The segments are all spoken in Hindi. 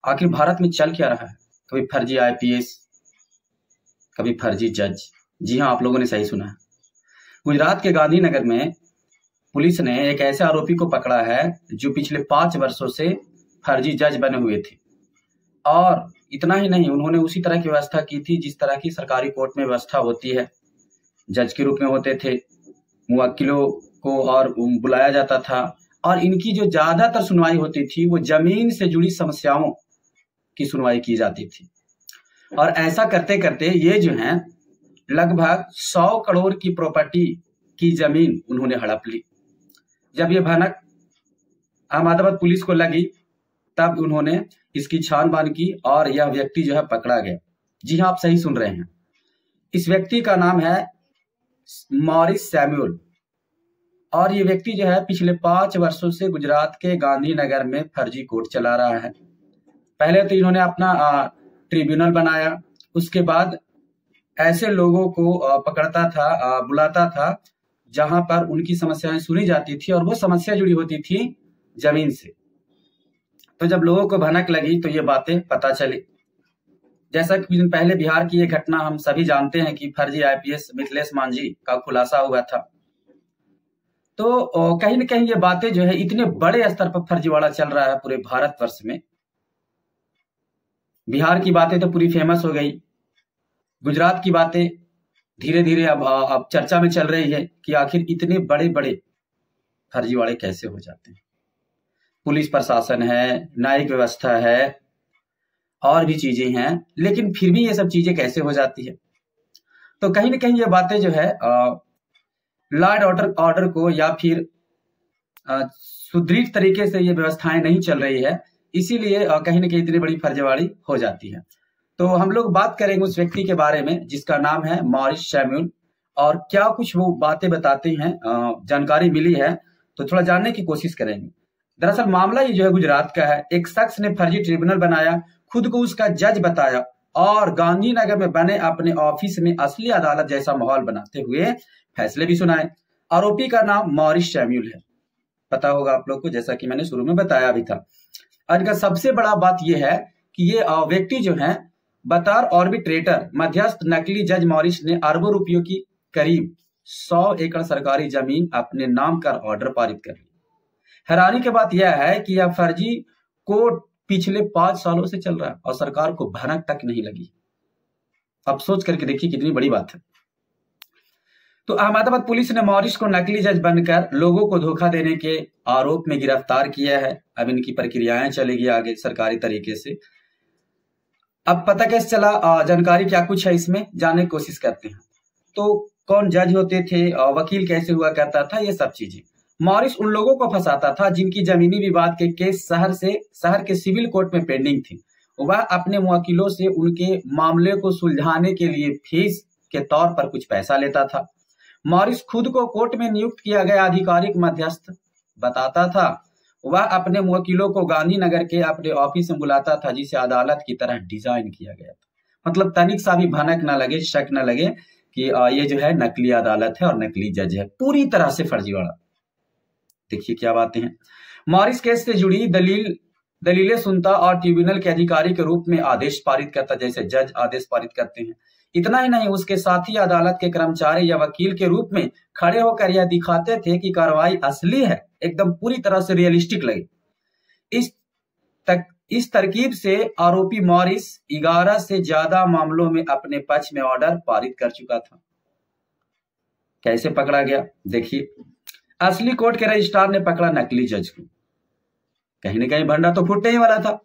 आखिर भारत में चल क्या रहा है? कभी फर्जी आईपीएस, कभी फर्जी जज। जी हाँ, आप लोगों ने सही सुना है। गुजरात के गांधीनगर में पुलिस ने एक ऐसे आरोपी को पकड़ा है जो पिछले 5 वर्षों से फर्जी जज बने हुए थे। और इतना ही नहीं, उन्होंने उसी तरह की व्यवस्था की थी जिस तरह की सरकारी कोर्ट में व्यवस्था होती है। जज के रूप में होते थे, मुवक्किलों को और बुलाया जाता था, और इनकी जो ज्यादातर सुनवाई होती थी वो जमीन से जुड़ी समस्याओं की सुनवाई की जाती थी। और ऐसा करते करते ये जो है लगभग 100 करोड़ की प्रॉपर्टी की जमीन उन्होंने हड़प ली। जब ये भनक अहमदाबाद पुलिस को लगी तब उन्होंने इसकी छानबीन की और यह व्यक्ति जो है पकड़ा गया। जी हाँ, आप सही सुन रहे हैं। इस व्यक्ति का नाम है मॉरिस सैमुअल, और ये व्यक्ति जो है पिछले 5 वर्षों से गुजरात के गांधीनगर में फर्जी कोर्ट चला रहा है। पहले तो इन्होंने अपना ट्रिब्यूनल बनाया, उसके बाद ऐसे लोगों को पकड़ता था, बुलाता था जहां पर उनकी समस्याएं सुनी जाती थी, और वो समस्या जुड़ी होती थी जमीन से। तो जब लोगों को भनक लगी तो ये बातें पता चली। जैसा कि कुछ दिन पहले बिहार की ये घटना हम सभी जानते हैं कि फर्जी आईपीएस मिथिलेश मांझी का खुलासा हुआ था। तो कहीं न कहीं ये बातें जो है इतने बड़े स्तर पर फर्जीवाड़ा चल रहा है पूरे भारतवर्ष में। बिहार की बातें तो पूरी फेमस हो गई, गुजरात की बातें धीरे धीरे अब चर्चा में चल रही है कि आखिर इतने बड़े बड़े फर्जीवाड़े कैसे हो जाते हैं। पुलिस प्रशासन है, न्यायिक व्यवस्था है, और भी चीजें हैं, लेकिन फिर भी ये सब चीजें कैसे हो जाती है। तो कहीं ना कहीं ये बातें जो है लॉ एंड ऑर्डर को या फिर सुदृढ़ तरीके से ये व्यवस्थाएं नहीं चल रही है, इसीलिए कहीं ना कहीं इतनी बड़ी फर्जीवाड़ी हो जाती है। तो हम लोग बात करेंगे उस व्यक्ति के बारे में जिसका नाम है मॉरिस सैमुअल, और क्या कुछ वो बातें बताते हैं, जानकारी मिली है तो थोड़ा जानने की कोशिश करेंगे। दरअसल मामला ये जो है गुजरात का है। एक शख्स ने फर्जी ट्रिब्यूनल बनाया, खुद को उसका जज बताया, और गांधीनगर में बने अपने ऑफिस में असली अदालत जैसा माहौल बनाते हुए फैसले भी सुनाए। आरोपी का नाम मॉरिस सैमुअल है, पता होगा आप लोग को, जैसा कि मैंने शुरू में बताया भी था। और इनका सबसे बड़ा बात यह है कि ये व्यक्ति जो है बतौर आर्बिट्रेटर, मध्यस्थ नकली जज मॉरिस ने अरबों रुपयों की करीब 100 एकड़ सरकारी जमीन अपने नाम कर ऑर्डर पारित कर ली। हैरानी की बात यह है कि यह फर्जी कोर्ट पिछले 5 सालों से चल रहा है और सरकार को भनक तक नहीं लगी। अब सोच करके देखिए कितनी बड़ी बात है। तो अहमदाबाद पुलिस ने मॉरिस को नकली जज बनकर लोगों को धोखा देने के आरोप में गिरफ्तार किया है। अब इनकी प्रक्रियाएं चलेगी आगे सरकारी तरीके से। अब पता कैसे चला, जानकारी क्या कुछ है इसमें जानने की कोशिश करते हैं। तो कौन जज होते थे, वकील कैसे हुआ करता था, ये सब चीजें। मॉरिस उन लोगों को फंसाता था जिनकी जमीनी विवाद के केस शहर के सिविल कोर्ट में पेंडिंग थी। वह अपने वकीलों से उनके मामले को सुलझाने के लिए फीस के तौर पर कुछ पैसा लेता था। मॉरिस खुद को कोर्ट में नियुक्त किया गया आधिकारिक मध्यस्थ बताता था। वह अपने वकीलों को गांधीनगर के अपने ऑफिस में बुलाता था, जिसे अदालत की तरह डिजाइन किया गया था। मतलब तनिक सा भी भनक न लगे, शक न लगे कि ये जो है नकली अदालत है और नकली जज है, पूरी तरह से फर्जीवाड़ा। देखिए क्या बातें हैं। मॉरिस केस से जुड़ी दलीलें सुनता और ट्रिब्यूनल के अधिकारी के रूप में आदेश पारित करता, जैसे जज आदेश पारित करते हैं। इतना ही नहीं, उसके साथ ही अदालत के कर्मचारी या वकील के रूप में खड़े होकर यह दिखाते थे कि कार्रवाई असली है, एकदम पूरी तरह से रियलिस्टिक लगे। इस तरकीब से आरोपी मॉरिस 11 से ज्यादा मामलों में अपने पक्ष में ऑर्डर पारित कर चुका था। कैसे पकड़ा गया देखिए। असली कोर्ट के रजिस्ट्रार ने पकड़ा नकली जज को। कहीं ना कहीं भंडा तो फूटने ही वाला था।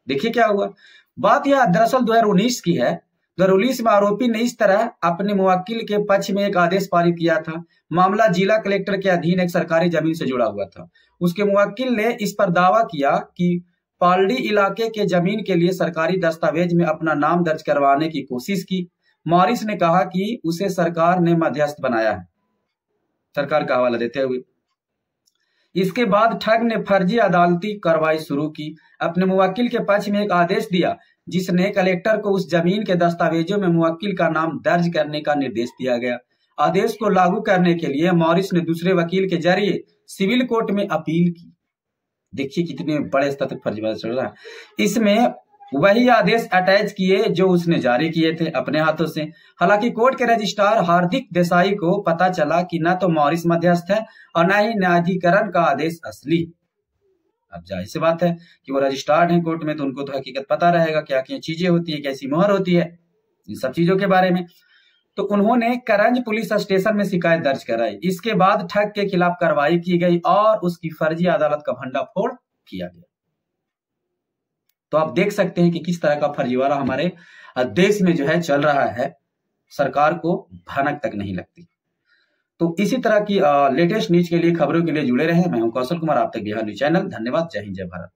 देखिए क्या हुआ। बात यह दरअसल 2019 की है। 2019 में आरोपी ने इस तरह अपने मुवक्किल के पक्ष में एक आदेश पारित किया था। मामला जिला कलेक्टर के अधीन एक सरकारी जमीन से जुड़ा हुआ था। उसके मुवक्किल ने इस पर दावा किया कि पालड़ी इलाके के जमीन के लिए सरकारी दस्तावेज में अपना नाम दर्ज करवाने की कोशिश की। मॉरिस ने कहा कि उसे सरकार ने मध्यस्थ बनाया है, सरकार का हवाला देते हुए। इसके बाद ठग ने फर्जी अदालती कार्रवाई शुरू की। अपने मुवक्किल के पक्ष में एक आदेश दिया जिसने कलेक्टर को उस जमीन के दस्तावेजों में मुवक्किल का नाम दर्ज करने का निर्देश दिया गया। आदेश को लागू करने के लिए मॉरिस ने दूसरे वकील के जरिए सिविल कोर्ट में अपील की। देखिए कितने बड़े स्तर तक फर्जीवाड़ा चल रहा है। इसमें वही आदेश अटैच किए जो उसने जारी किए थे अपने हाथों से। हालांकि कोर्ट के रजिस्ट्रार हार्दिक देसाई को पता चला कि न तो मॉरिस मध्यस्थ है और न ही न्यायाधिकरण का आदेश असली। अब जाहिर सी बात है कि वो रजिस्ट्रार हैं कोर्ट में, तो उनको तो हकीकत पता रहेगा क्या क्या चीजें होती है, कैसी मोहर होती है, इन सब चीजों के बारे में। तो उन्होंने करंज पुलिस स्टेशन में शिकायत दर्ज कराई। इसके बाद ठग के खिलाफ कार्रवाई की गई और उसकी फर्जी अदालत का भंडाफोड़ किया गया। तो आप देख सकते हैं कि किस तरह का फर्जीवाड़ा हमारे देश में जो है चल रहा है, सरकार को भनक तक नहीं लगती। तो इसी तरह की लेटेस्ट न्यूज के लिए, खबरों के लिए जुड़े रहे। मैं हूं कौशल कुमार, आप तक बिहार न्यूज चैनल। धन्यवाद। जय हिंद, जय भारत।